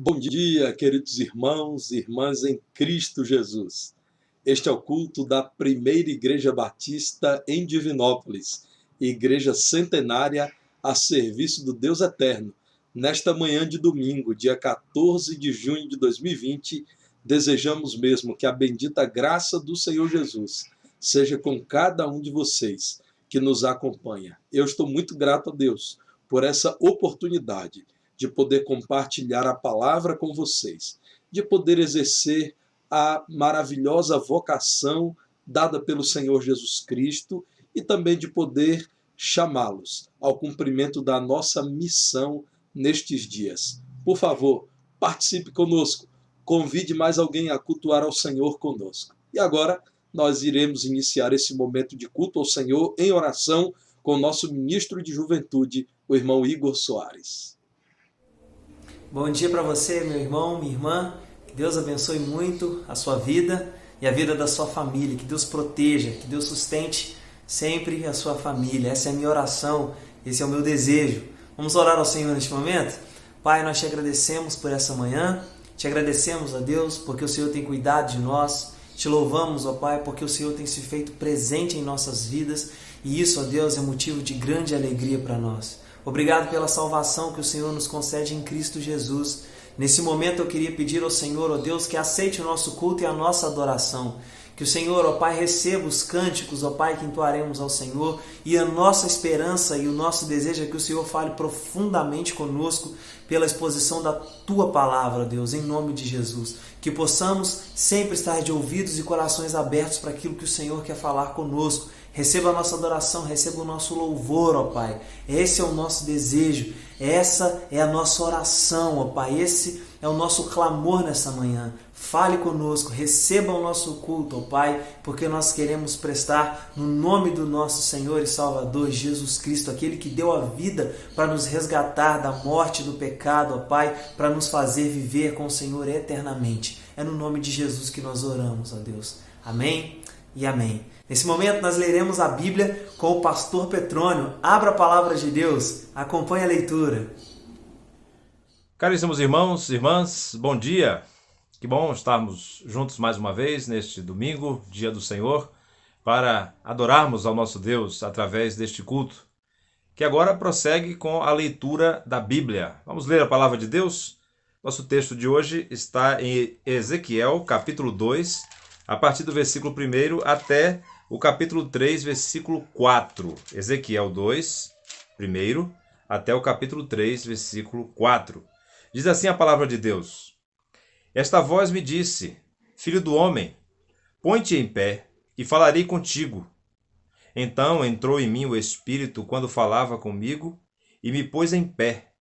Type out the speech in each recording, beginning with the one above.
Bom dia, queridos irmãos e irmãs em Cristo Jesus. Este é o culto da Primeira Igreja Batista em Divinópolis, igreja centenária a serviço do Deus Eterno. Nesta manhã de domingo, dia 14 de junho de 2020, desejamos mesmo que a bendita graça do Senhor Jesus seja com cada um de vocês que nos acompanha. Eu estou muito grato a Deus por essa oportunidade de poder compartilhar a palavra com vocês, de poder exercer a maravilhosa vocação dada pelo Senhor Jesus Cristo e também de poder chamá-los ao cumprimento da nossa missão nestes dias. Por favor, participe conosco, convide mais alguém a cultuar ao Senhor conosco. E agora nós iremos iniciar esse momento de culto ao Senhor em oração com o nosso ministro de Juventude, o irmão Igor Soares. Bom dia para você, meu irmão, minha irmã. Que Deus abençoe muito a sua vida e a vida da sua família. Que Deus proteja, que Deus sustente sempre a sua família. Essa é a minha oração, esse é o meu desejo. Vamos orar ao Senhor neste momento? Pai, nós te agradecemos por essa manhã. Te agradecemos, a Deus, porque o Senhor tem cuidado de nós. Te louvamos, ó Pai, porque o Senhor tem se feito presente em nossas vidas. E isso, ó Deus, é motivo de grande alegria para nós. Obrigado pela salvação que o Senhor nos concede em Cristo Jesus. Nesse momento eu queria pedir ao Senhor, ó Deus, que aceite o nosso culto e a nossa adoração. Que o Senhor, ó Pai, receba os cânticos, ó Pai, que entoaremos ao Senhor. E a nossa esperança e o nosso desejo é que o Senhor fale profundamente conosco pela exposição da Tua palavra, Deus, em nome de Jesus. Que possamos sempre estar de ouvidos e corações abertos para aquilo que o Senhor quer falar conosco. Receba a nossa adoração, receba o nosso louvor, ó Pai. Esse é o nosso desejo, essa é a nossa oração, ó Pai. Esse é o nosso clamor nessa manhã. Fale conosco, receba o nosso culto, ó Pai, porque nós queremos prestar no nome do nosso Senhor e Salvador Jesus Cristo, aquele que deu a vida para nos resgatar da morte e do pecado, ó Pai, para nos fazer viver com o Senhor eternamente. É no nome de Jesus que nós oramos, ó Deus. Amém e amém. Nesse momento nós leremos a Bíblia com o pastor Petrônio. Abra a palavra de Deus, acompanhe a leitura. Caríssimos irmãos e irmãs, bom dia. Que bom estarmos juntos mais uma vez neste domingo, dia do Senhor, para adorarmos ao nosso Deus através deste culto, que agora prossegue com a leitura da Bíblia. Vamos ler a palavra de Deus? Nosso texto de hoje está em Ezequiel, capítulo 2, a partir do versículo 1 até o capítulo 3, versículo 4. Ezequiel 2, 1 até o capítulo 3, versículo 4. Diz assim a palavra de Deus: Esta voz me disse, filho do homem, põe-te em pé e falarei contigo. Então entrou em mim o Espírito quando falava comigo e me pôs em pé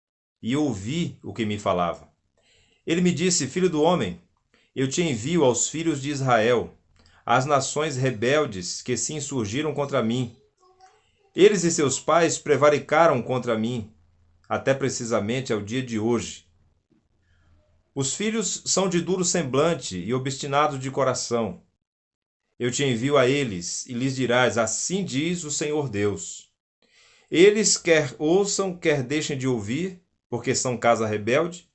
e ouvi o que me falava. Ele me disse, filho do homem, eu te envio aos filhos de Israel, às nações rebeldes que se insurgiram contra mim. Eles e seus pais prevaricaram contra mim, até precisamente ao dia de hoje. Os filhos são de duro semblante e obstinados de coração. Eu te envio a eles e lhes dirás, assim diz o Senhor Deus. Eles quer ouçam, quer deixem de ouvir, porque são casa rebelde,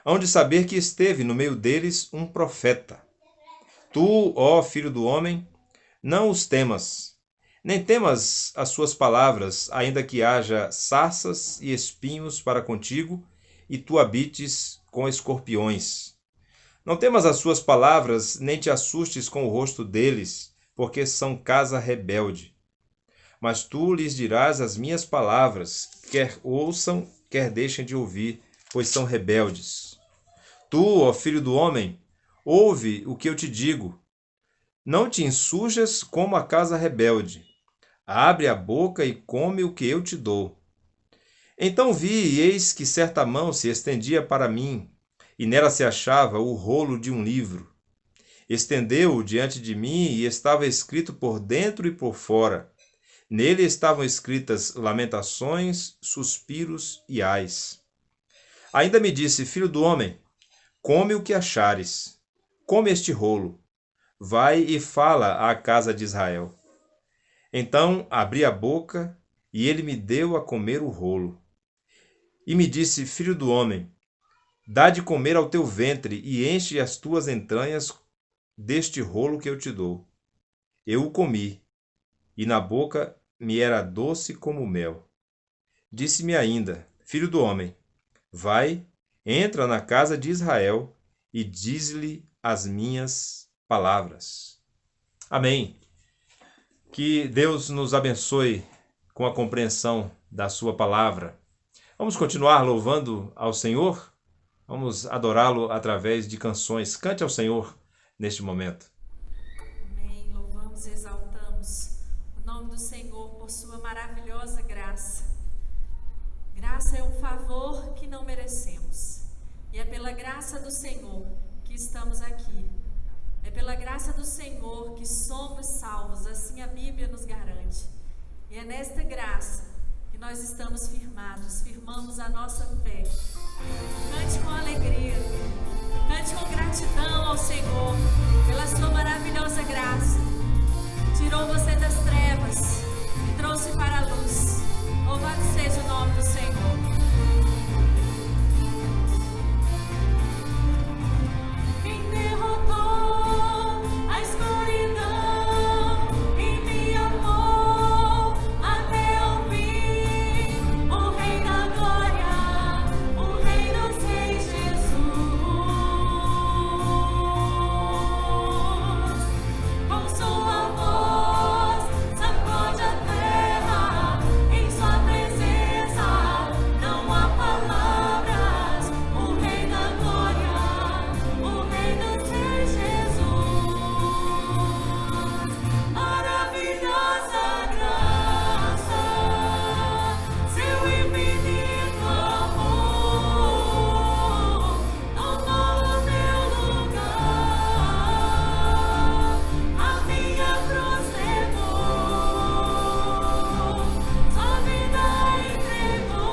hão de saber que esteve no meio deles um profeta. Tu, ó filho do homem, não os temas, nem temas as suas palavras, ainda que haja sarças e espinhos para contigo, e tu habites com escorpiões. Não temas as suas palavras, nem te assustes com o rosto deles, porque são casa rebelde. Mas tu lhes dirás as minhas palavras, quer ouçam, quer deixem de ouvir, pois são rebeldes. Tu, ó filho do homem, ouve o que eu te digo. Não te insurjas como a casa rebelde. Abre a boca e come o que eu te dou. Então vi, e eis que certa mão se estendia para mim, e nela se achava o rolo de um livro. Estendeu-o diante de mim, e estava escrito por dentro e por fora. Nele estavam escritas lamentações, suspiros e ais. Ainda me disse, filho do homem, come o que achares. Come este rolo. Vai e fala à casa de Israel. Então abri a boca, e ele me deu a comer o rolo. E me disse, filho do homem, Dá de comer ao teu ventre e enche as tuas entranhas deste rolo que eu te dou. Eu o comi, e na boca me era doce como mel. Disse-me ainda: Filho do homem, vai, entra na casa de Israel e diz-lhe as minhas palavras. Amém. Que Deus nos abençoe com a compreensão da sua palavra. Vamos continuar louvando ao Senhor? Vamos adorá-lo através de canções. Cante ao Senhor neste momento. Amém. Louvamos e exaltamos o nome do Senhor por sua maravilhosa graça. Graça é um favor que não merecemos. E é pela graça do Senhor que estamos aqui. É pela graça do Senhor que somos salvos, assim a Bíblia nos garante. E é nesta graça que nós estamos firmados, firmamos a nossa fé. Cante com alegria, cante com gratidão ao Senhor pela sua maravilhosa graça. Tirou você das trevas e trouxe para a luz. Louvado seja o nome do Senhor. Quem derrotou a escuridão e me amou até o fim, o Rei da Glória, o Rei dos Reis, Jesus. Com sua voz sacode a terra, em sua presença não há palavras. O Rei da Glória, o Rei dos Reis, Jesus. Maravilhosa graça, seu infinito amor tomou o meu lugar. A minha cruz levou, sua vida entregou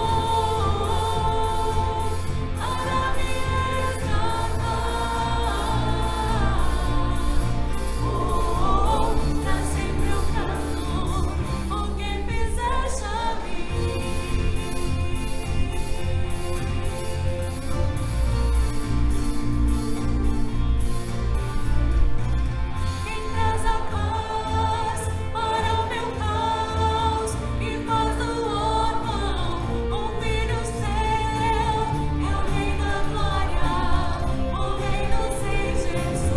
para me resgatar. Pra sempre eu canto o que fizeste a mim. Quem traz a paz para o meu caos e faz do órfão um filho seu, é o Rei da Glória, o Rei dos Reis, Jesus.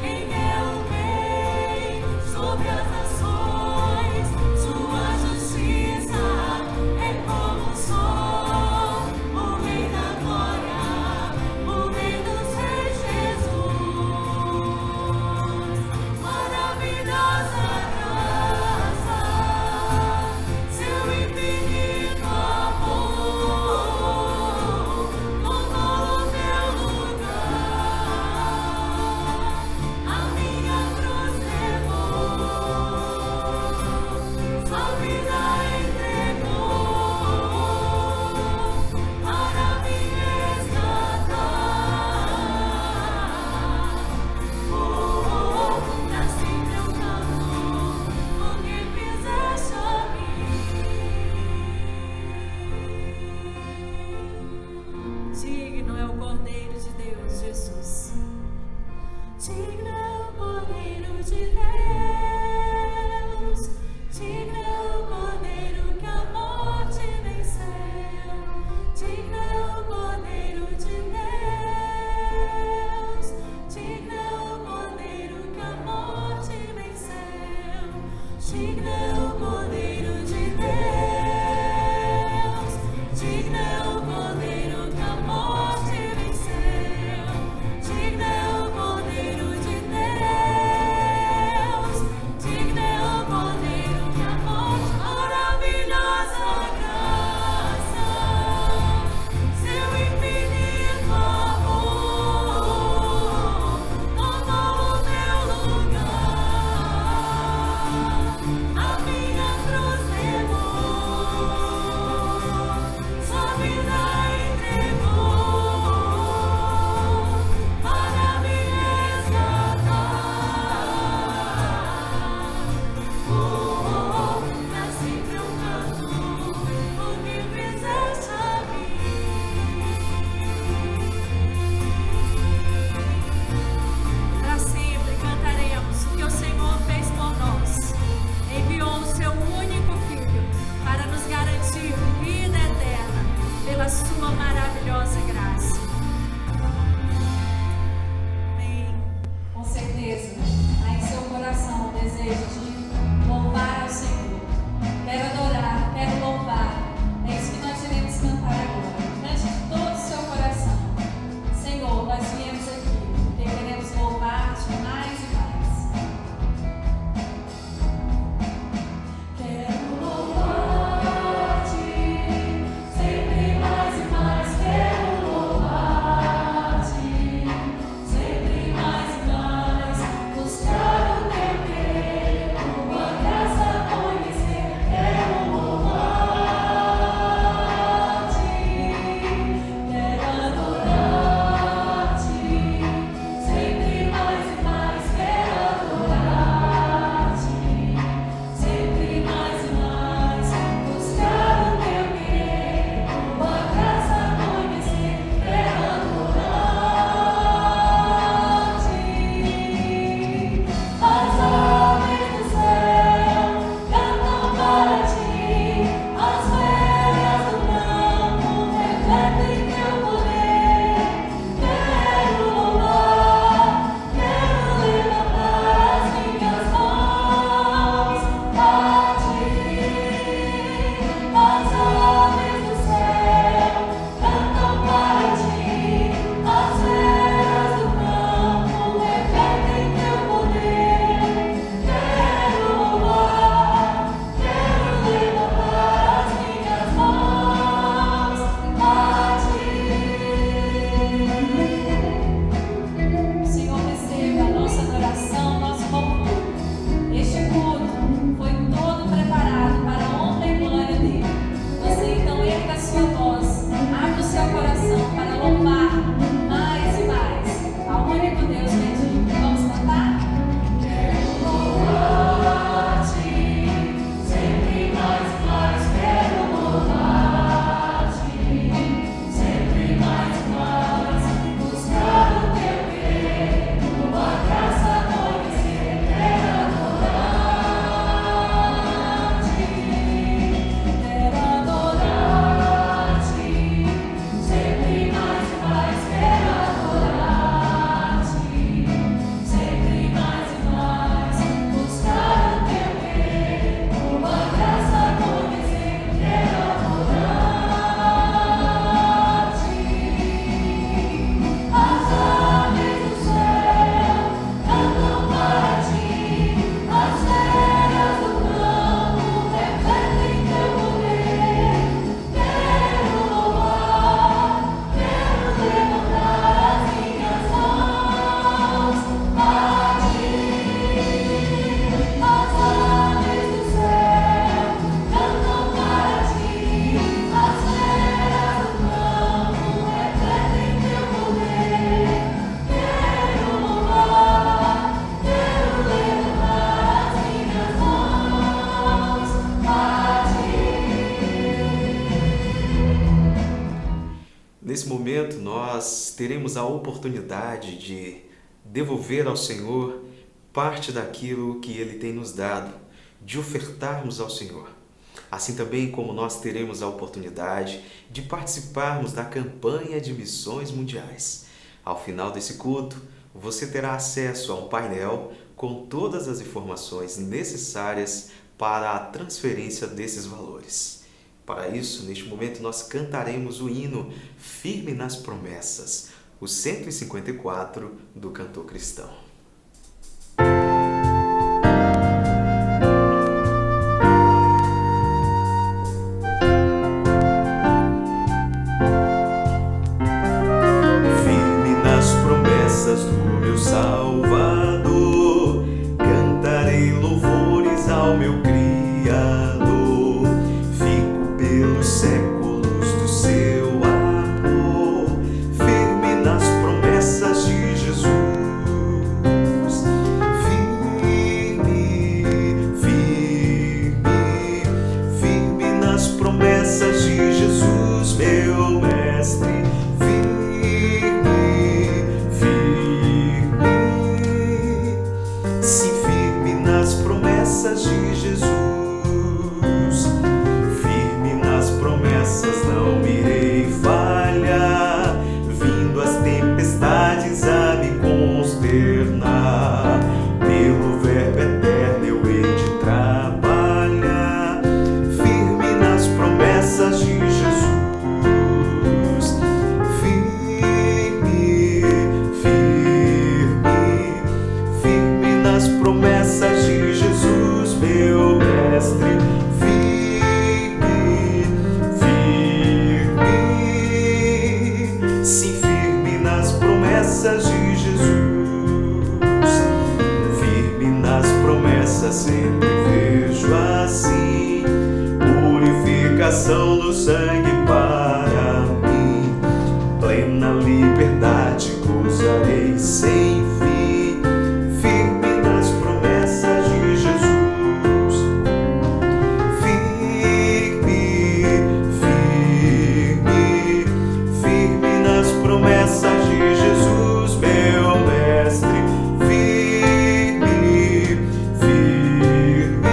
Quem é o Rei sobre as nações? Sua justiça é como o sol. O Rei da Glória, o Rei dos Reis, Jesus. Maravilhosa graça, seu infinito amor tomou o meu lugar. A minha cruz levou, sua vida entregou para me resgatar. Pra sempre eu canto o que fizeste a mim. Digno é o Cordeiro de Deus, Jesus. Digno é o Cordeiro de Deus. Digno é o Cordeiro que a morte venceu. Digno é o Cordeiro de Deus. Digno é o Cordeiro que a morte venceu. Digno é o Cordeiro de Deus. Digno é o Cordeiro que a morte venceu. Digno é o Cordeiro de teremos a oportunidade de devolver ao Senhor parte daquilo que Ele tem nos dado, de ofertarmos ao Senhor. Assim também como nós teremos a oportunidade de participarmos da campanha de missões mundiais. Ao final desse culto, você terá acesso a um painel com todas as informações necessárias para a transferência desses valores. Para isso, neste momento, nós cantaremos o hino Firme nas Promessas, o 154 do cantor cristão. Firme nas promessas do meu Salvador, cantarei louvores ao meu Criador, fico pelos séculos do seu amor, firme nas promessas de Jesus. Firme, firme, firme nas promessas de Jesus, meu Mestre. De Jesus, firme nas promessas, não irei falhar, vindo as tempestades a me consternar, pelo verbo eterno eu hei de trabalhar, firme nas promessas de Jesus, firme, firme, firme nas promessas de Jesus, meu Mestre, firme, firme, sim, firme nas promessas de Jesus, firme nas promessas, sempre vejo assim, purificação do sangue para mim, plena liberdade gozarei sem fim, firme nas promessas de Jesus. Promessas de Jesus, meu Mestre, firme, firme,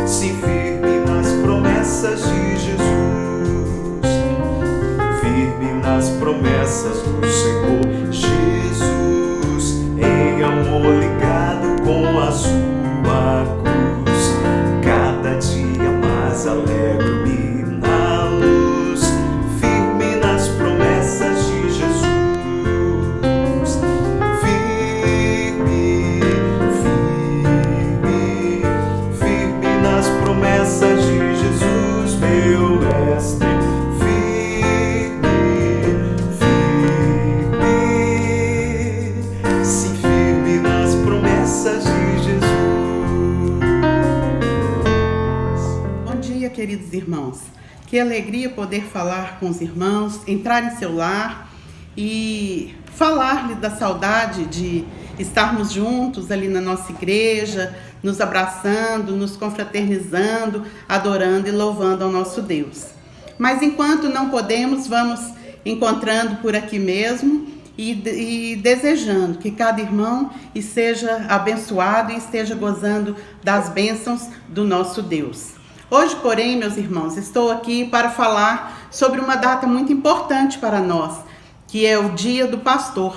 sim, firme nas promessas de Jesus, firme nas promessas do Senhor Jesus, em amor ligado com a sua cruz, cada dia mais alegro-me na luz, promessas de Jesus, firme, firme, firme nas promessas de Jesus, meu Mestre, firme, firme, sim, firme nas promessas de Jesus. Bom dia, queridos irmãos. Que alegria poder falar com os irmãos, entrar em seu lar e falar-lhe da saudade de estarmos juntos ali na nossa igreja, nos abraçando, nos confraternizando, adorando e louvando ao nosso Deus. Mas enquanto não podemos, vamos encontrando por aqui mesmo e desejando que cada irmão seja abençoado e esteja gozando das bênçãos do nosso Deus. Hoje, porém, meus irmãos, estou aqui para falar sobre uma data muito importante para nós, que é o Dia do Pastor.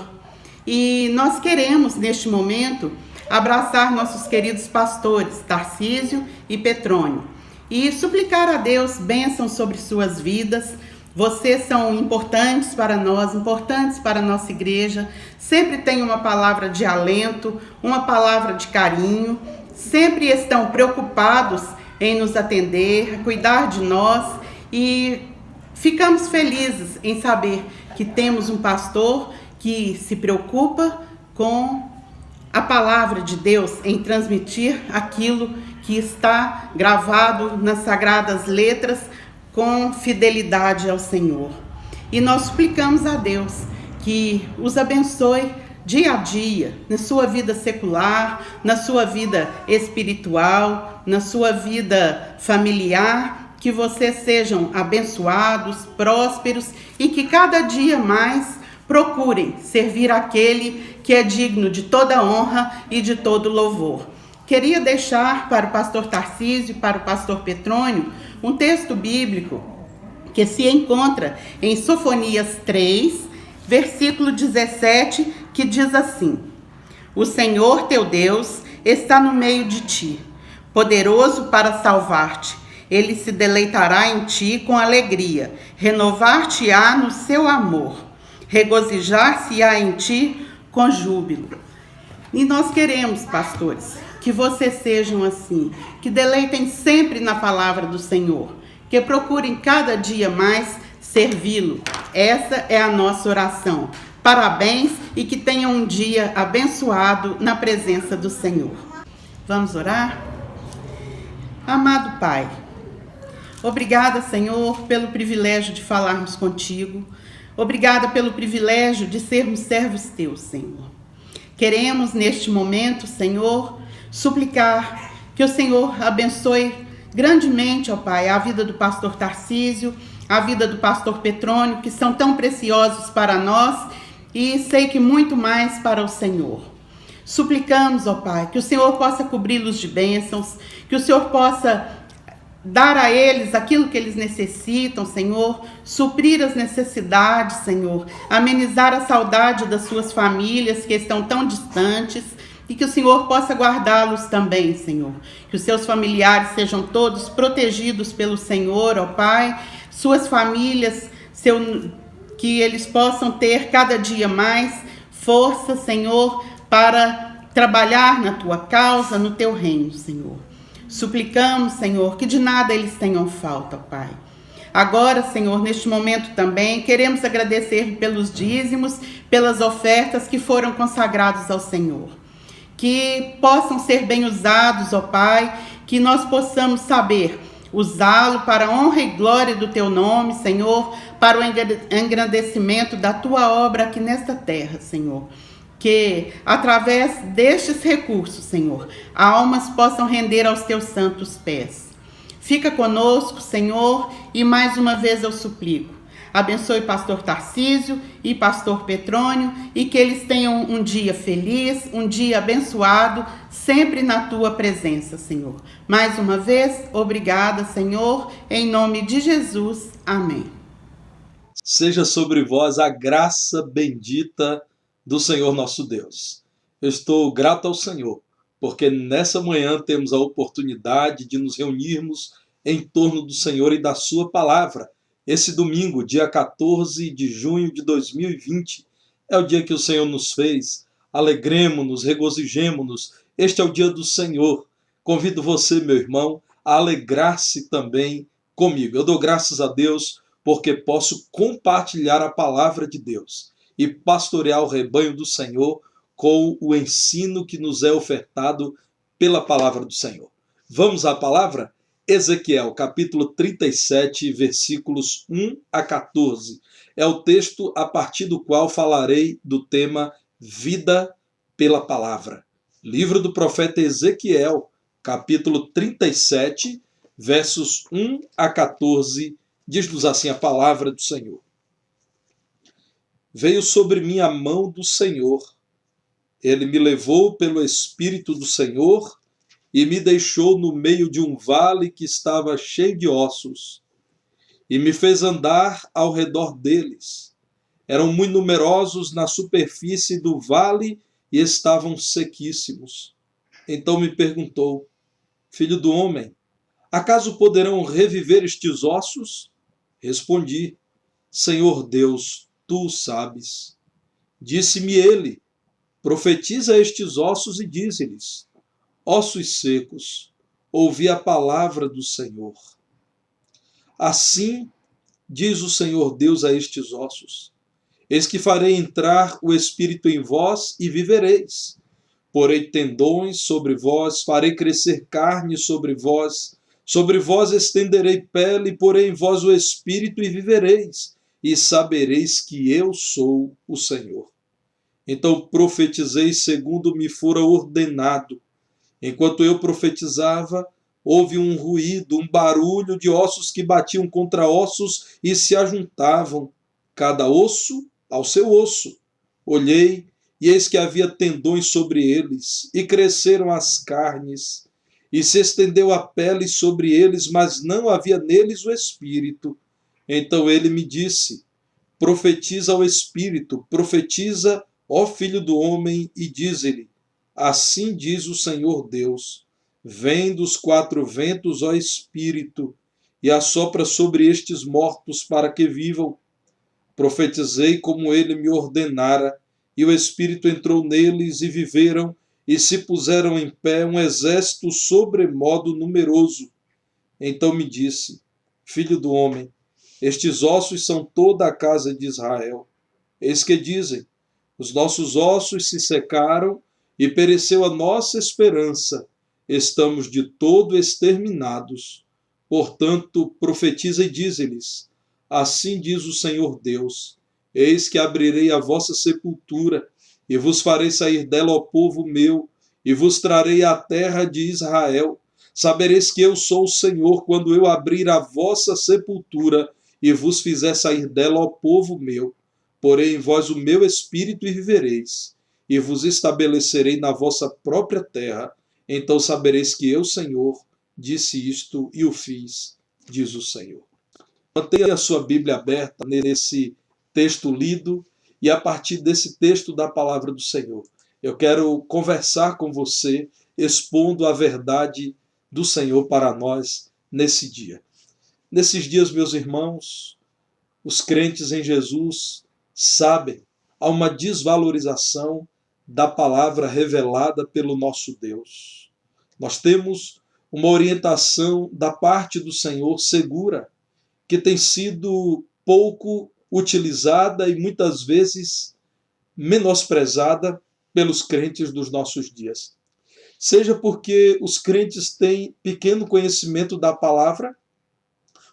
E nós queremos, neste momento, abraçar nossos queridos pastores, Tarcísio e Petrônio, e suplicar a Deus bênçãos sobre suas vidas. Vocês são importantes para nós, importantes para a nossa igreja, sempre têm uma palavra de alento, uma palavra de carinho, sempre estão preocupados em nos atender, cuidar de nós, e ficamos felizes em saber que temos um pastor que se preocupa com a palavra de Deus, em transmitir aquilo que está gravado nas sagradas letras com fidelidade ao Senhor. E nós suplicamos a Deus que os abençoe dia a dia, na sua vida secular, na sua vida espiritual, na sua vida familiar que vocês sejam abençoados, prósperos e que cada dia mais procurem servir aquele que é digno de toda honra e de todo louvor. Queria deixar para o pastor Tarcísio e para o pastor Petrônio um texto bíblico que se encontra em Sofonias 3, versículo 17, que diz assim: O Senhor teu Deus está no meio de ti, poderoso para salvar-te. Ele se deleitará em ti com alegria, renovar-te-á no seu amor, regozijar-se-á em ti com júbilo. E nós queremos, pastores, que vocês sejam assim, que deleitem sempre na palavra do Senhor, que procurem cada dia mais servi-lo. Essa é a nossa oração. Parabéns e que tenham um dia abençoado na presença do Senhor. Vamos orar? Amado Pai, obrigada, Senhor, pelo privilégio de falarmos contigo. Obrigada pelo privilégio de sermos servos teus, Senhor. Queremos, neste momento, Senhor, suplicar que o Senhor abençoe grandemente, ó Pai, a vida do pastor Tarcísio, a vida do pastor Petrônio, que são tão preciosos para nós e sei que muito mais para o Senhor. Suplicamos, ó Pai, que o Senhor possa cobri-los de bênçãos, que o Senhor possa dar a eles aquilo que eles necessitam, Senhor, suprir as necessidades, Senhor, amenizar a saudade das suas famílias que estão tão distantes e que o Senhor possa guardá-los também, Senhor. Que os seus familiares sejam todos protegidos pelo Senhor, ó Pai, suas famílias, que eles possam ter cada dia mais força, Senhor, para trabalhar na tua causa, no teu reino, Senhor. Suplicamos, Senhor, que de nada eles tenham falta, Pai. Agora, Senhor, neste momento também, queremos agradecer pelos dízimos, pelas ofertas que foram consagrados ao Senhor. Que possam ser bem usados, ó Pai, que nós possamos saber usá-lo para a honra e glória do teu nome, Senhor, para o engrandecimento da tua obra aqui nesta terra, Senhor. Que, através destes recursos, Senhor, almas possam render aos teus santos pés. Fica conosco, Senhor, e mais uma vez eu suplico. Abençoe pastor Tarcísio e pastor Petrônio e que eles tenham um dia feliz, um dia abençoado, sempre na tua presença, Senhor. Mais uma vez, obrigada, Senhor, em nome de Jesus. Amém. Seja sobre vós a graça bendita do Senhor nosso Deus. Eu estou grato ao Senhor, porque nessa manhã temos a oportunidade de nos reunirmos em torno do Senhor e da sua palavra. Esse domingo, dia 14 de junho de 2020, é o dia que o Senhor nos fez. Alegremo-nos, regozijemo-nos. Este é o dia do Senhor. Convido você, meu irmão, a alegrar-se também comigo. Eu dou graças a Deus porque posso compartilhar a palavra de Deus e pastorear o rebanho do Senhor com o ensino que nos é ofertado pela palavra do Senhor. Vamos à palavra? Ezequiel, capítulo 37, versículos 1 a 14. É o texto a partir do qual falarei do tema Vida pela Palavra. Livro do profeta Ezequiel, capítulo 37, versos 1 a 14, diz-nos assim a palavra do Senhor. Veio sobre mim a mão do Senhor. Ele me levou pelo Espírito do Senhor e me deixou no meio de um vale que estava cheio de ossos, e me fez andar ao redor deles. Eram muito numerosos na superfície do vale e estavam sequíssimos. Então me perguntou: Filho do homem, acaso poderão reviver estes ossos? Respondi: Senhor Deus, tu o sabes. Disse-me ele: Profetiza a estes ossos e dize-lhes: Ossos secos, ouvi a palavra do Senhor. Assim diz o Senhor Deus a estes ossos: Eis que farei entrar o Espírito em vós e vivereis. Porei tendões sobre vós, farei crescer carne sobre vós estenderei pele, porei em vós o Espírito e vivereis, e sabereis que eu sou o Senhor. Então profetizei segundo me fora ordenado. Enquanto eu profetizava, houve um ruído, um barulho de ossos que batiam contra ossos e se ajuntavam, cada osso ao seu osso. Olhei, e eis que havia tendões sobre eles, e cresceram as carnes, e se estendeu a pele sobre eles, mas não havia neles o espírito. Então ele me disse: profetiza ao espírito, profetiza, ó filho do homem, e dize-lhe: assim diz o Senhor Deus: vem dos quatro ventos, ó espírito, e assopra sobre estes mortos para que vivam. Profetizei como ele me ordenara, e o espírito entrou neles e viveram, e se puseram em pé um exército sobremodo numeroso. Então me disse: filho do homem, estes ossos são toda a casa de Israel. Eis que dizem: os nossos ossos se secaram e pereceu a nossa esperança. Estamos de todo exterminados. Portanto, profetiza e dize-lhes: assim diz o Senhor Deus: eis que abrirei a vossa sepultura, e vos farei sair dela, ó povo meu, e vos trarei à terra de Israel. Sabereis que eu sou o Senhor, quando eu abrir a vossa sepultura, e vos fizer sair dela, ó povo meu. Porém em vós o meu espírito e vivereis, e vos estabelecerei na vossa própria terra. Então sabereis que eu, Senhor, disse isto e o fiz, diz o Senhor. Mantenha a sua Bíblia aberta nesse texto lido, e a partir desse texto da palavra do Senhor, eu quero conversar com você, expondo a verdade do Senhor para nós nesse dia. Nesses dias, meus irmãos, os crentes em Jesus sabem, há uma desvalorização da palavra revelada pelo nosso Deus. Nós temos uma orientação da parte do Senhor segura, que tem sido pouco utilizada e muitas vezes menosprezada pelos crentes dos nossos dias. Seja porque os crentes têm pequeno conhecimento da palavra,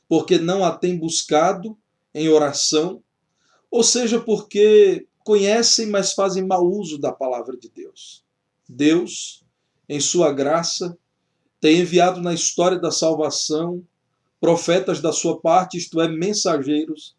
porque não a têm buscado em oração, ou seja porque conhecem, mas fazem mau uso da palavra de Deus. Deus, em sua graça, tem enviado na história da salvação profetas da sua parte, isto é, mensageiros,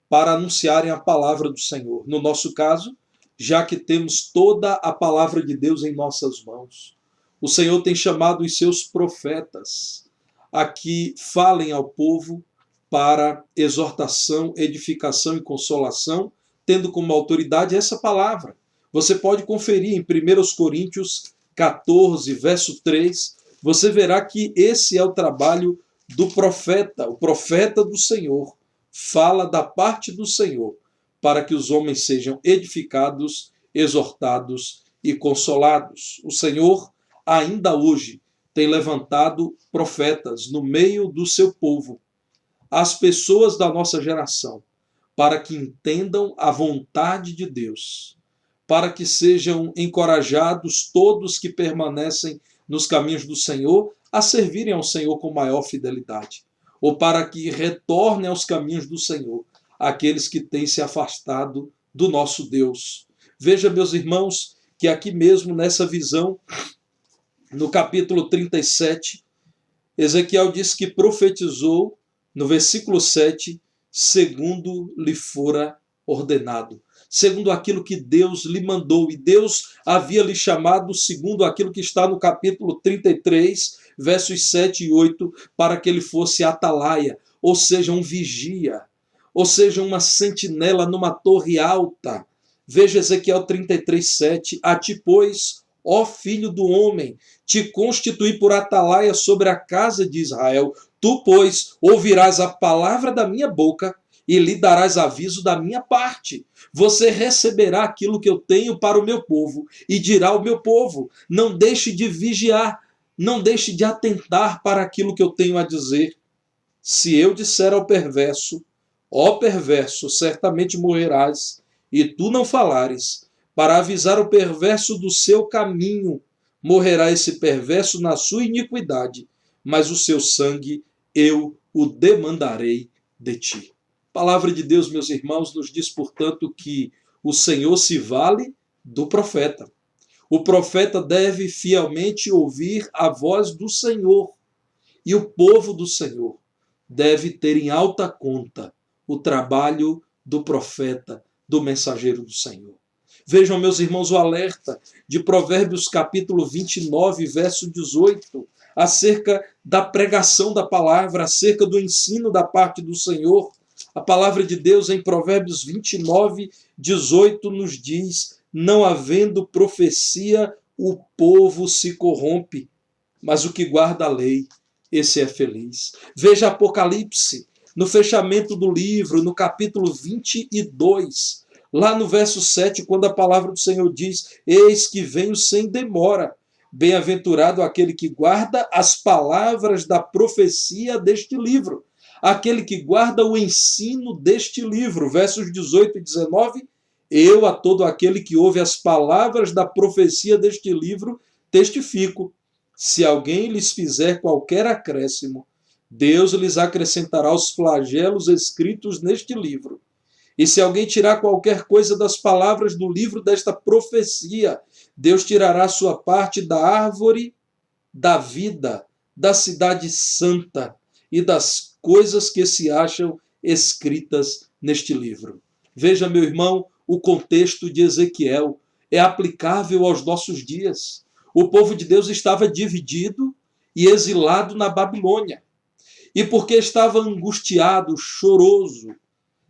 para anunciarem a palavra do Senhor. No nosso caso, já que temos toda a palavra de Deus em nossas mãos, o Senhor tem chamado os seus profetas a que falem ao povo para exortação, edificação e consolação, tendo como autoridade essa palavra. Você pode conferir em 1 Coríntios 14, verso 3, você verá que esse é o trabalho do profeta, o profeta do Senhor, fala da parte do Senhor, para que os homens sejam edificados, exortados e consolados. O Senhor, ainda hoje, tem levantado profetas no meio do seu povo, as pessoas da nossa geração, para que entendam a vontade de Deus, para que sejam encorajados todos que permanecem nos caminhos do Senhor a servirem ao Senhor com maior fidelidade, ou para que retornem aos caminhos do Senhor aqueles que têm se afastado do nosso Deus. Veja, meus irmãos, que aqui mesmo nessa visão, no capítulo 37, Ezequiel diz que profetizou, no versículo 7, segundo lhe fora ordenado, segundo aquilo que Deus lhe mandou, e Deus havia lhe chamado segundo aquilo que está no capítulo 33, versos 7 e 8, para que ele fosse atalaia, ou seja, um vigia, ou seja, uma sentinela numa torre alta. Veja Ezequiel 33, 7, a ti, pois, ó filho do homem, te constituí por atalaia sobre a casa de Israel. Tu, pois, ouvirás a palavra da minha boca e lhe darás aviso da minha parte. Você receberá aquilo que eu tenho para o meu povo e dirá ao meu povo: não deixe de vigiar, não deixe de atentar para aquilo que eu tenho a dizer. Se eu disser ao perverso: ó perverso, certamente morrerás, e tu não falares, para avisar o perverso do seu caminho, morrerá esse perverso na sua iniquidade, mas o seu sangue eu o demandarei de ti. A palavra de Deus, meus irmãos, nos diz, portanto, que o Senhor se vale do profeta. O profeta deve fielmente ouvir a voz do Senhor. E o povo do Senhor deve ter em alta conta o trabalho do profeta, do mensageiro do Senhor. Vejam, meus irmãos, o alerta de Provérbios capítulo 29, verso 18, acerca da pregação da palavra, acerca do ensino da parte do Senhor. A palavra de Deus em Provérbios 29, 18 nos diz: não havendo profecia, o povo se corrompe, mas o que guarda a lei, esse é feliz. Veja Apocalipse, no fechamento do livro, no capítulo 22, lá no verso 7, quando a palavra do Senhor diz: eis que venho sem demora, bem-aventurado aquele que guarda as palavras da profecia deste livro, aquele que guarda o ensino deste livro. Versos 18 e 19, eu a todo aquele que ouve as palavras da profecia deste livro testifico, se alguém lhes fizer qualquer acréscimo, Deus lhes acrescentará os flagelos escritos neste livro. E se alguém tirar qualquer coisa das palavras do livro desta profecia, Deus tirará sua parte da árvore da vida, da cidade santa e das coisas que se acham escritas neste livro. Veja, meu irmão, o contexto de Ezequiel é aplicável aos nossos dias. O povo de Deus estava dividido e exilado na Babilônia. E porque estava angustiado, choroso,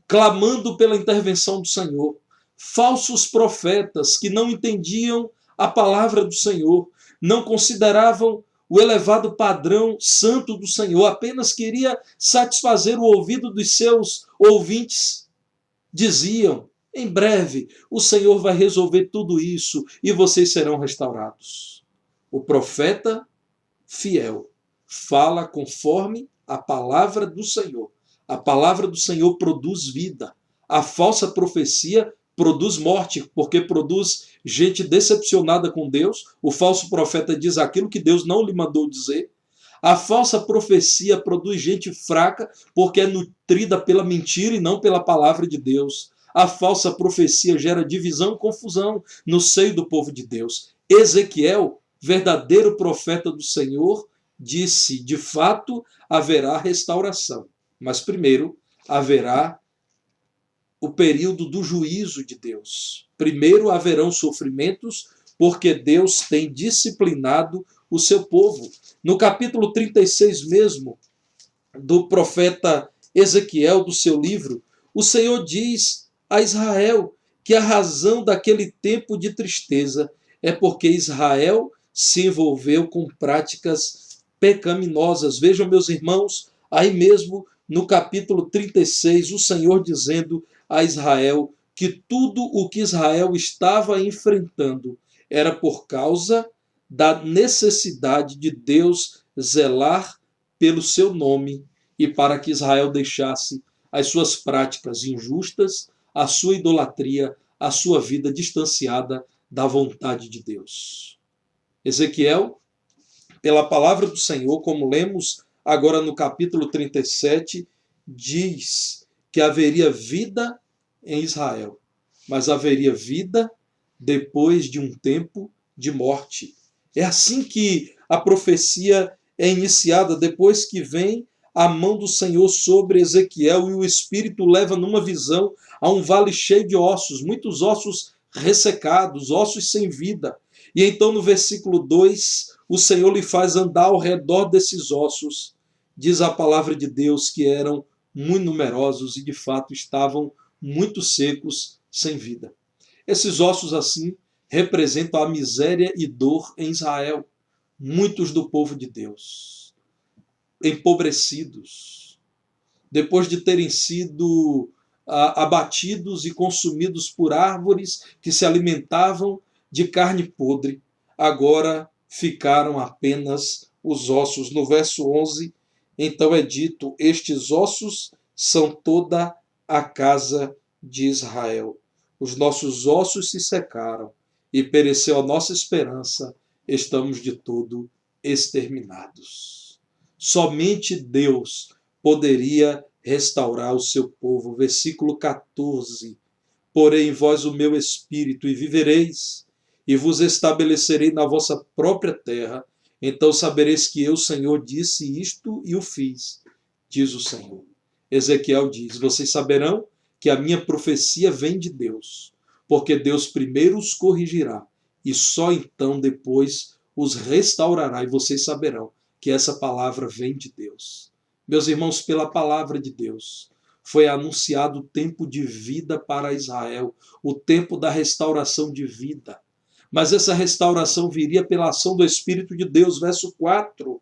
clamando pela intervenção do Senhor, falsos profetas que não entendiam a palavra do Senhor, não consideravam o elevado padrão santo do Senhor, apenas queria satisfazer o ouvido dos seus ouvintes, diziam: em breve o Senhor vai resolver tudo isso e vocês serão restaurados. O profeta fiel fala conforme a palavra do Senhor. A palavra do Senhor produz vida. A falsa profecia produz morte, porque produz gente decepcionada com Deus. O falso profeta diz aquilo que Deus não lhe mandou dizer. A falsa profecia produz gente fraca, porque é nutrida pela mentira e não pela palavra de Deus. A falsa profecia gera divisão e confusão no seio do povo de Deus. Ezequiel, verdadeiro profeta do Senhor, disse: de fato haverá restauração, mas primeiro haverá o período do juízo de Deus. Primeiro haverão sofrimentos, porque Deus tem disciplinado o seu povo. No capítulo 36 mesmo, do profeta Ezequiel, do seu livro, o Senhor diz a Israel que a razão daquele tempo de tristeza é porque Israel se envolveu com práticas pecaminosas. Vejam, meus irmãos, aí mesmo no capítulo 36, o Senhor dizendo a Israel que tudo o que Israel estava enfrentando era por causa da necessidade de Deus zelar pelo seu nome e para que Israel deixasse as suas práticas injustas, a sua idolatria, a sua vida distanciada da vontade de Deus. Ezequiel, pela palavra do Senhor, como lemos agora no capítulo 37, diz que haveria vida em Israel, mas haveria vida depois de um tempo de morte. É assim que a profecia é iniciada, depois que vem a mão do Senhor sobre Ezequiel e o Espírito leva numa visão a um vale cheio de ossos, muitos ossos ressecados, ossos sem vida. E então no versículo 2, o Senhor lhe faz andar ao redor desses ossos. Diz a palavra de Deus que eram muito numerosos e de fato estavam muito secos, sem vida. Esses ossos assim representam a miséria e dor em Israel. Muitos do povo de Deus, empobrecidos, depois de terem sido abatidos e consumidos por árvores que se alimentavam de carne podre, agora ficaram apenas os ossos. No verso 11, então é dito: estes ossos são toda a casa de Israel. Os nossos ossos se secaram e pereceu a nossa esperança, estamos de todo exterminados. Somente Deus poderia restaurar o seu povo. Versículo 14: porém em vós o meu espírito, e vivereis, e vos estabelecerei na vossa própria terra, Então sabereis que eu, Senhor, disse isto e o fiz, diz o Senhor. Ezequiel diz, vocês saberão que a minha profecia vem de Deus, porque Deus primeiro os corrigirá e só então depois os restaurará, e vocês saberão que essa palavra vem de Deus. Meus irmãos, pela palavra de Deus, foi anunciado o tempo de vida para Israel, o tempo da restauração de vida. Mas essa restauração viria pela ação do Espírito de Deus. Verso 4.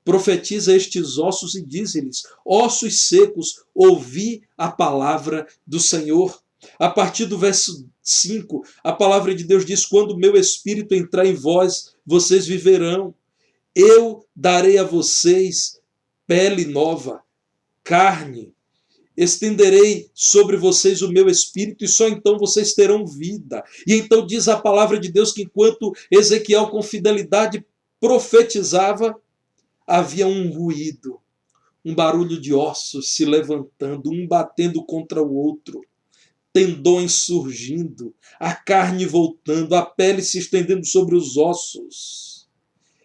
Profetiza estes ossos e diz-lhes, ossos secos, ouvi a palavra do Senhor. A partir do verso 5, a palavra de Deus diz, quando o meu Espírito entrar em vós, vocês viverão. Eu darei a vocês pele nova, carne. Estenderei sobre vocês o meu Espírito e só então vocês terão vida. E então diz a palavra de Deus que enquanto Ezequiel com fidelidade profetizava, havia um ruído, um barulho de ossos se levantando, um batendo contra o outro, tendões surgindo, a carne voltando, a pele se estendendo sobre os ossos.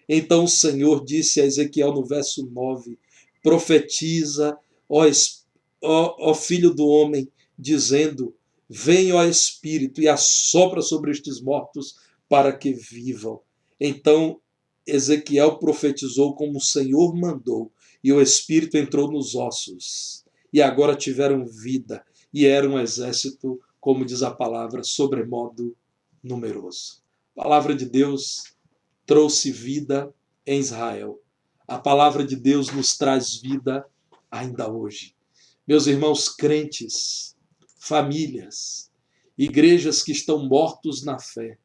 Então o Senhor disse a Ezequiel no verso 9, profetiza, ó filho do homem, dizendo, vem, ó Espírito, e assopra sobre estes mortos para que vivam. Então Ezequiel profetizou como o Senhor mandou, e o Espírito entrou nos ossos, e agora tiveram vida, e era um exército, como diz a palavra, sobremodo numeroso. A palavra de Deus trouxe vida em Israel. A palavra de Deus nos traz vida ainda hoje. Meus irmãos crentes, famílias, igrejas que estão mortos na fé,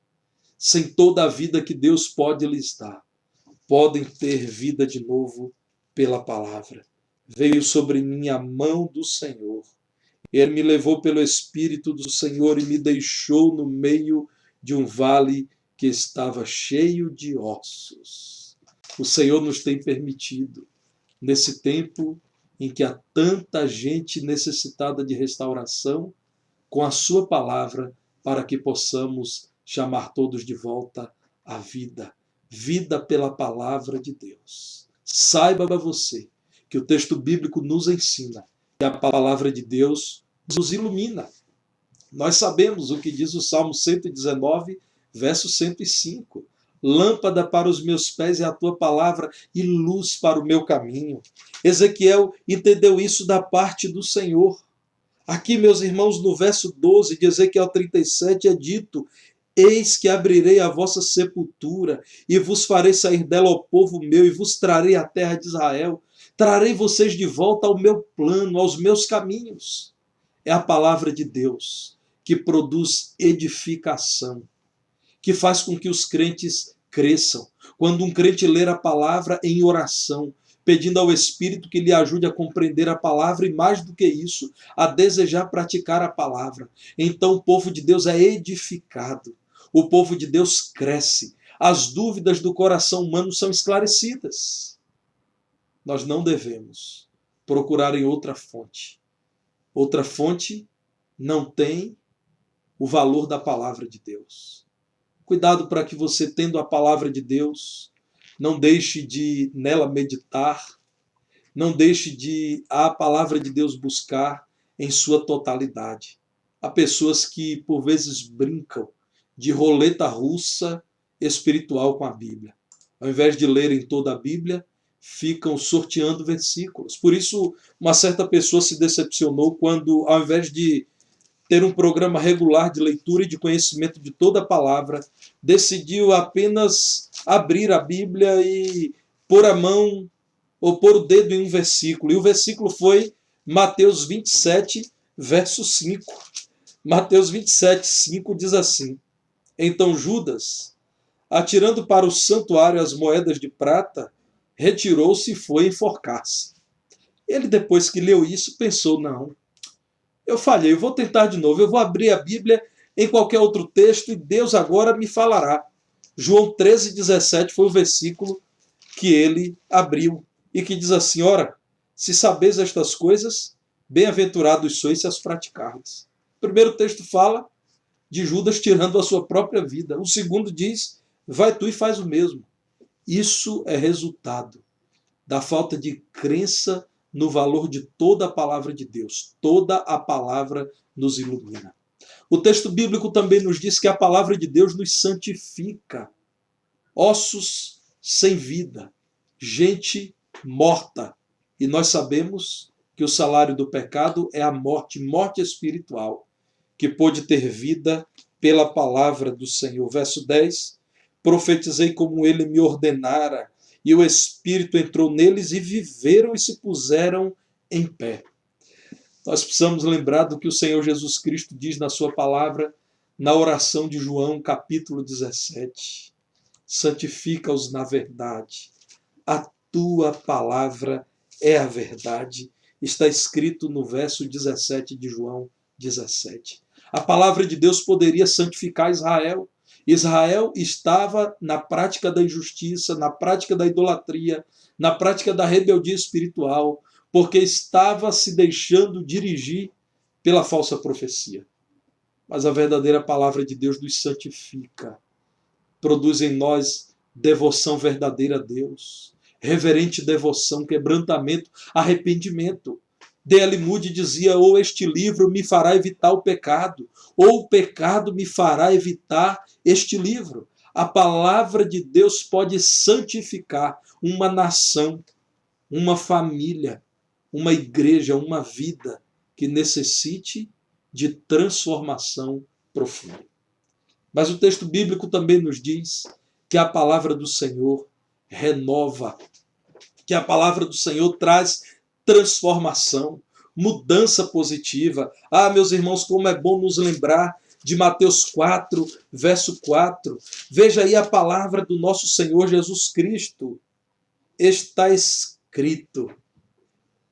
sem toda a vida que Deus pode lhes dar, podem ter vida de novo pela palavra. Veio sobre mim a mão do Senhor. Ele me levou pelo Espírito do Senhor e me deixou no meio de um vale que estava cheio de ossos. O Senhor nos tem permitido, nesse tempo em que há tanta gente necessitada de restauração, com a sua palavra, para que possamos chamar todos de volta à vida. Vida pela palavra de Deus. Saiba você que o texto bíblico nos ensina que a palavra de Deus nos ilumina. Nós sabemos o que diz o Salmo 119, verso 105. Lâmpada para os meus pés é a tua palavra e luz para o meu caminho. Ezequiel entendeu isso da parte do Senhor. Aqui, meus irmãos, no verso 12 de Ezequiel 37 é dito, eis que abrirei a vossa sepultura e vos farei sair dela ao povo meu e vos trarei à terra de Israel. Trarei vocês de volta ao meu plano, aos meus caminhos. É a palavra de Deus que produz edificação, que faz com que os crentes cresçam. Quando um crente ler a palavra em oração, pedindo ao Espírito que lhe ajude a compreender a palavra e, mais do que isso, a desejar praticar a palavra, então o povo de Deus é edificado, o povo de Deus cresce, as dúvidas do coração humano são esclarecidas. Nós não devemos procurar em outra fonte. Outra fonte não tem o valor da palavra de Deus. Cuidado para que você, tendo a palavra de Deus, não deixe de nela meditar, não deixe de a palavra de Deus buscar em sua totalidade. Há pessoas que, por vezes, brincam de roleta russa espiritual com a Bíblia. Ao invés de lerem toda a Bíblia, ficam sorteando versículos. Por isso, uma certa pessoa se decepcionou quando, ao invés de ter um programa regular de leitura e de conhecimento de toda a palavra, decidiu apenas abrir a Bíblia e pôr a mão ou pôr o dedo em um versículo. E o versículo foi Mateus 27, verso 5. Mateus 27, 5 diz assim, então Judas, atirando para o santuário as moedas de prata, retirou-se e foi enforcar-se. Ele, depois que leu isso, pensou, não, eu falhei, eu vou tentar de novo, eu vou abrir a Bíblia em qualquer outro texto e Deus agora me falará. João 13, 17 foi o versículo que ele abriu e que diz assim, ora, se sabeis estas coisas, bem-aventurados sois se as praticardes. O primeiro texto fala de Judas tirando a sua própria vida. O segundo diz, vai tu e faz o mesmo. Isso é resultado da falta de crença no valor de toda a palavra de Deus. Toda a palavra nos ilumina. O texto bíblico também nos diz que a palavra de Deus nos santifica. Ossos sem vida, gente morta. E nós sabemos que o salário do pecado é a morte, morte espiritual, que pôde ter vida pela palavra do Senhor. Verso 10, profetizei como ele me ordenara, e o Espírito entrou neles e viveram e se puseram em pé. Nós precisamos lembrar do que o Senhor Jesus Cristo diz na sua palavra, na oração de João, capítulo 17. Santifica-os na verdade. A tua palavra é a verdade. Está escrito no verso 17 de João 17. A palavra de Deus poderia santificar Israel. Israel estava na prática da injustiça, na prática da idolatria, na prática da rebeldia espiritual, porque estava se deixando dirigir pela falsa profecia. Mas a verdadeira palavra de Deus nos santifica, produz em nós devoção verdadeira a Deus, reverente devoção, quebrantamento, arrependimento. D.L. Moody dizia, ou este livro me fará evitar o pecado, ou o pecado me fará evitar este livro. A palavra de Deus pode santificar uma nação, uma família, uma igreja, uma vida que necessite de transformação profunda. Mas o texto bíblico também nos diz que a palavra do Senhor renova, que a palavra do Senhor traz transformação, mudança positiva. Ah, meus irmãos, como é bom nos lembrar de Mateus 4, verso 4. Veja aí a palavra do nosso Senhor Jesus Cristo. Está escrito,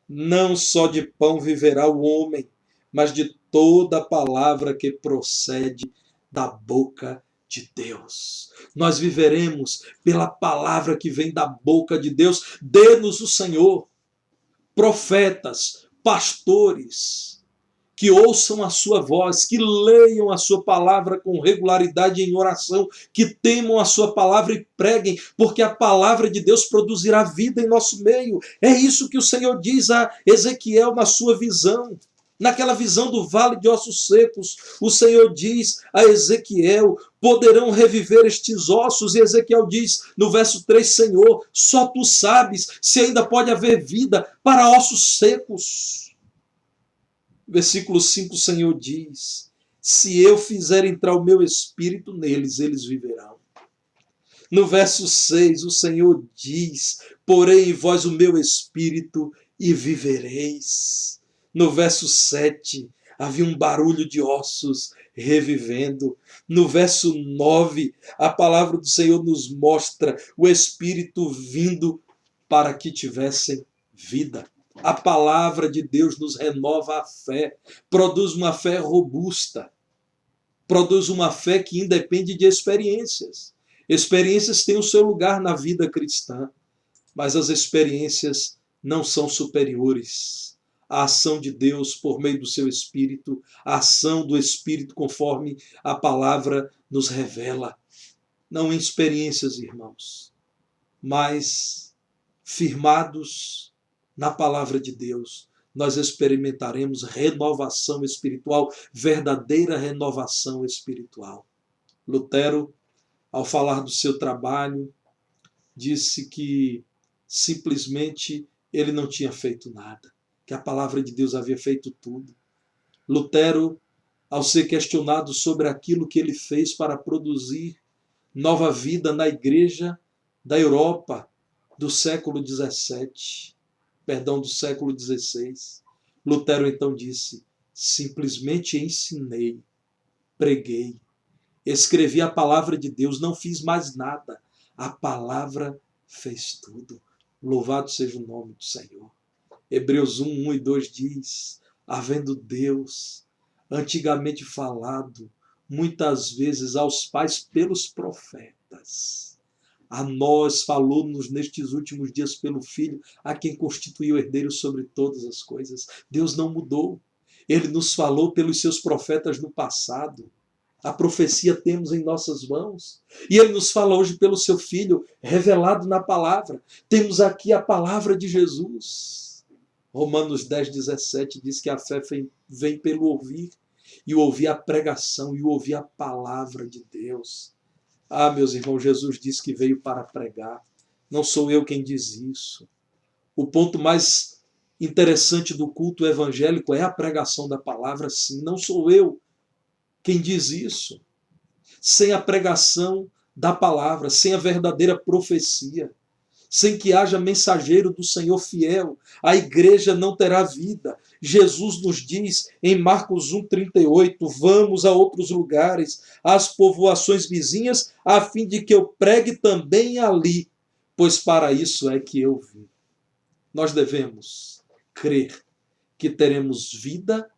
não só de pão viverá o homem, mas de toda a palavra que procede da boca de Deus. Nós viveremos pela palavra que vem da boca de Deus. Dê-nos o Senhor profetas, pastores, que ouçam a sua voz, que leiam a sua palavra com regularidade em oração, que temam a sua palavra e preguem, porque a palavra de Deus produzirá vida em nosso meio. É isso que o Senhor diz a Ezequiel na sua visão. Naquela visão do vale de ossos secos, o Senhor diz a Ezequiel, poderão reviver estes ossos, e Ezequiel diz no verso 3, Senhor, só tu sabes se ainda pode haver vida para ossos secos. Versículo 5, o Senhor diz, se eu fizer entrar o meu espírito neles, eles viverão. No verso 6, o Senhor diz, porém em vós o meu espírito e vivereis. No verso 7, havia um barulho de ossos revivendo. No verso 9, a palavra do Senhor nos mostra o Espírito vindo para que tivessem vida. A palavra de Deus nos renova a fé, produz uma fé robusta, produz uma fé que independe de experiências. Experiências têm o seu lugar na vida cristã, mas as experiências não são superiores. A ação de Deus por meio do seu Espírito, a ação do Espírito conforme a palavra nos revela. Não em experiências, irmãos, mas firmados na palavra de Deus, nós experimentaremos renovação espiritual, verdadeira renovação espiritual. Lutero, ao falar do seu trabalho, disse que simplesmente ele não tinha feito nada, que a palavra de Deus havia feito tudo. Lutero, ao ser questionado sobre aquilo que ele fez para produzir nova vida na igreja da Europa do século XVII, do século XVI, Lutero então disse, simplesmente ensinei, preguei, escrevi a palavra de Deus, não fiz mais nada, a palavra fez tudo. Louvado seja o nome do Senhor. Hebreus 1, 1 e 2 diz, havendo Deus antigamente falado, muitas vezes aos pais pelos profetas, a nós falou-nos nestes últimos dias pelo Filho, a quem constituiu herdeiro sobre todas as coisas. Deus não mudou. Ele nos falou pelos seus profetas no passado. A profecia temos em nossas mãos. E ele nos fala hoje pelo seu Filho, revelado na palavra. Temos aqui a palavra de Jesus. Romanos 10:17 diz que a fé vem pelo ouvir, e o ouvir a pregação, e o ouvir a palavra de Deus. Ah, meus irmãos, Jesus disse que veio para pregar. Não sou eu quem diz isso. O ponto mais interessante do culto evangélico é a pregação da palavra, sim. Não sou eu quem diz isso. Sem a pregação da palavra, sem a verdadeira profecia, sem que haja mensageiro do Senhor fiel, a igreja não terá vida. Jesus nos diz em Marcos 1:38, vamos a outros lugares, às povoações vizinhas, a fim de que eu pregue também ali, pois para isso é que eu vim. Nós devemos crer que teremos vida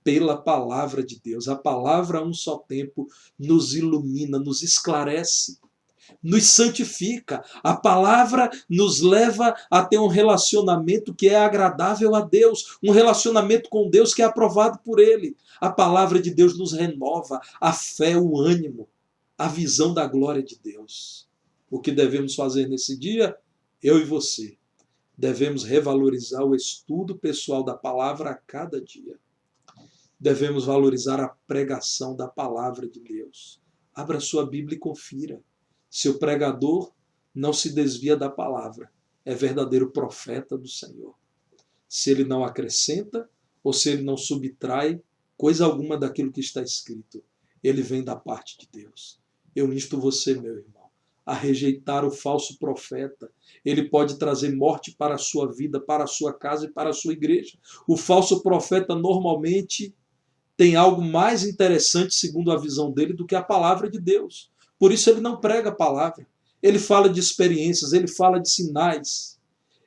pela palavra de Deus. A palavra a um só tempo nos ilumina, nos esclarece, nos santifica. A palavra nos leva a ter um relacionamento que é agradável a Deus, um relacionamento com Deus que é aprovado por Ele. A palavra de Deus nos renova a fé, o ânimo, a visão da glória de Deus. O que devemos fazer nesse dia? Eu e você devemos revalorizar o estudo pessoal da palavra a cada dia. Devemos valorizar a pregação da palavra de Deus. Abra sua Bíblia e confira. Se o pregador não se desvia da palavra, é verdadeiro profeta do Senhor. Se ele não acrescenta ou se ele não subtrai coisa alguma daquilo que está escrito, ele vem da parte de Deus. Eu insto você, meu irmão, a rejeitar o falso profeta. Ele pode trazer morte para a sua vida, para a sua casa e para a sua igreja. O falso profeta normalmente tem algo mais interessante, segundo a visão dele, do que a palavra de Deus. Por isso ele não prega a palavra. Ele fala de experiências, ele fala de sinais,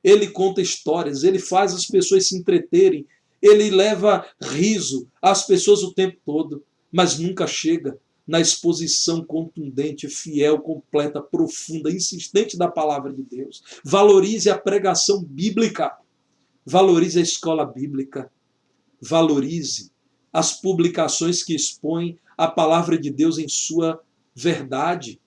ele conta histórias, ele faz as pessoas se entreterem, ele leva riso às pessoas o tempo todo, mas nunca chega na exposição contundente, fiel, completa, profunda, insistente da palavra de Deus. Valorize a pregação bíblica, valorize a escola bíblica, valorize as publicações que expõem a palavra de Deus em sua verdade,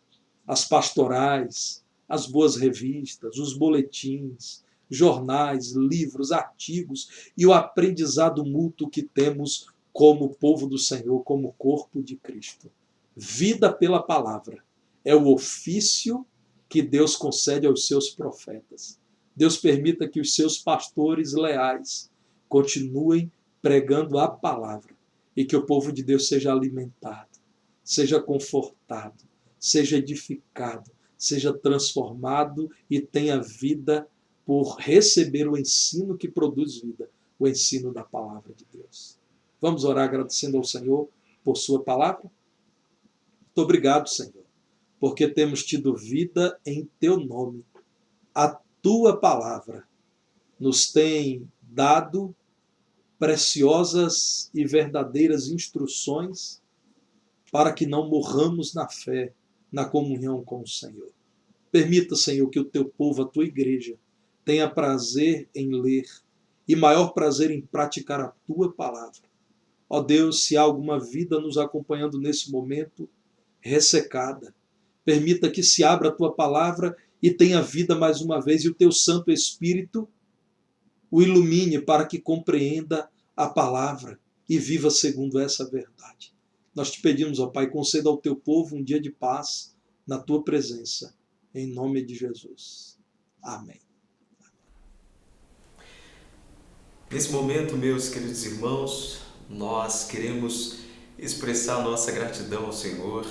as pastorais, as boas revistas, os boletins, jornais, livros, artigos e o aprendizado mútuo que temos como povo do Senhor, como corpo de Cristo. Vida pela palavra é o ofício que Deus concede aos seus profetas. Deus permita que os seus pastores leais continuem pregando a palavra e que o povo de Deus seja alimentado, seja confortado, seja edificado, seja transformado e tenha vida por receber o ensino que produz vida, o ensino da palavra de Deus. Vamos orar agradecendo ao Senhor por sua palavra? Muito obrigado, Senhor, porque temos tido vida em teu nome. A tua palavra nos tem dado preciosas e verdadeiras instruções para que não morramos na fé, na comunhão com o Senhor. Permita, Senhor, que o teu povo, a tua igreja, tenha prazer em ler e maior prazer em praticar a tua palavra. Ó Deus, se há alguma vida nos acompanhando nesse momento ressecada, permita que se abra a tua palavra e tenha vida mais uma vez, e o teu Santo Espírito o ilumine para que compreenda a palavra e viva segundo essa verdade. Nós te pedimos, ó Pai, conceda ao teu povo um dia de paz na tua presença, em nome de Jesus. Amém. Nesse momento, meus queridos irmãos, nós queremos expressar nossa gratidão ao Senhor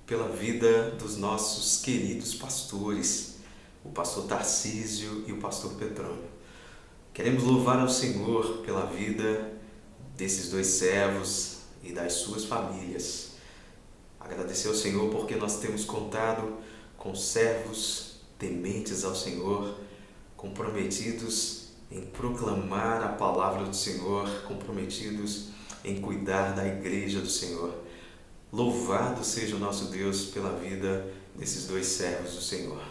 pela vida dos nossos queridos pastores, o pastor Tarcísio e o pastor Petrônio. Queremos louvar ao Senhor pela vida desses dois servos e das suas famílias. Agradecer ao Senhor porque nós temos contado com servos tementes ao Senhor, comprometidos em proclamar a palavra do Senhor, comprometidos em cuidar da igreja do Senhor. Louvado seja o nosso Deus pela vida desses dois servos do Senhor.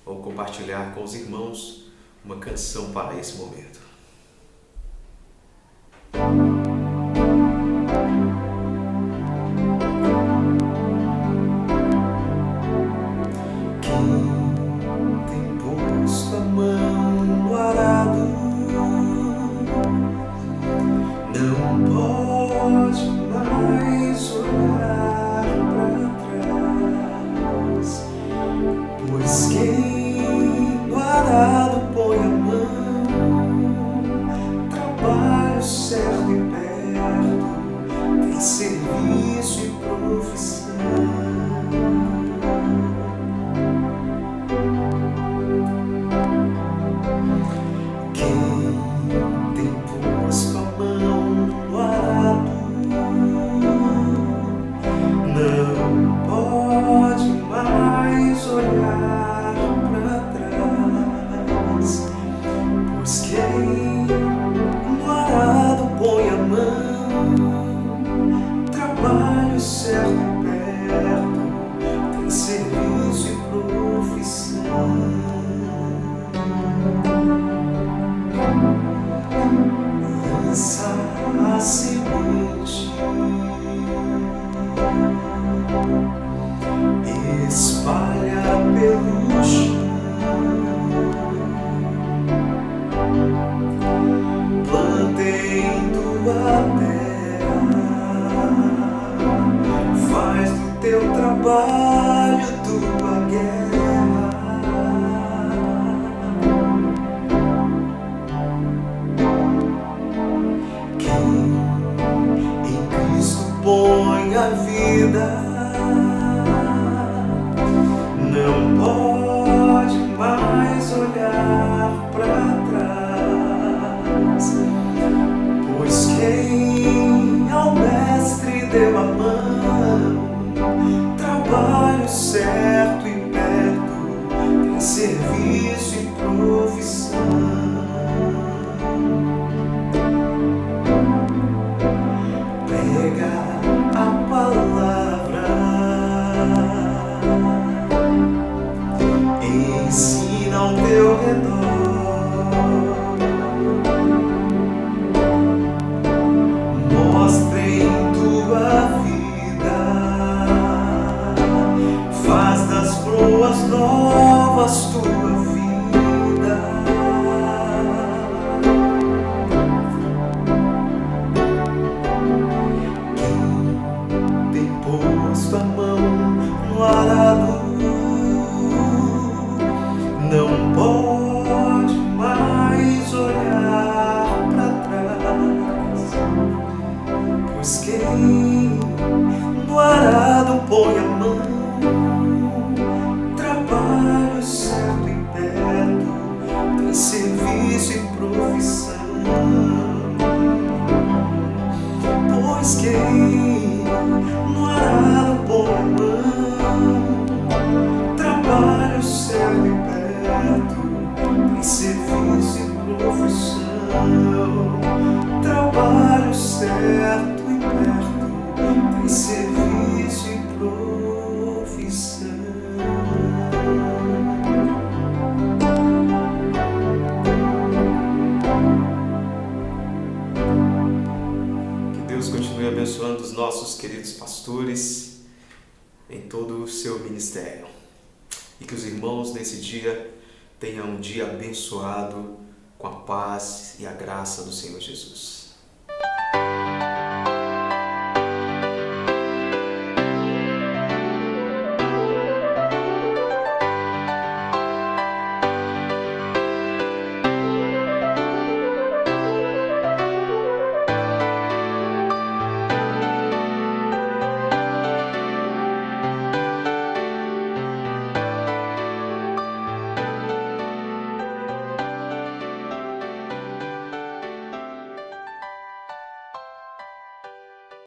Vou compartilhar com os irmãos uma canção para esse momento. espalha pelo chão. Planta em tua terra, faz do teu trabalho tua guerra. Quem em Cristo põe a vida não pode mais olhar para trás, pois quem ao mestre deu a mão, trabalho certo e perto, tem serviço e profissão. Prega a palavra, ensina ao teu redor, mostra em tua vida, faz das boas novas tua vida. Quem tem posto a mão no arado não pode mais olhar para trás, pois quem no arado põe a mão, trabalho certo e perto, tem serviço e profissão. Pois quem no arado põe a mão, trabalho certo e perto, tem serviço e profissão. Trabalho certo e perto, tem serviço e profissão. Que Deus continue abençoando os nossos queridos pastores em todo o seu ministério. E que os irmãos nesse dia tenham um dia abençoado com a paz e a graça do Senhor Jesus.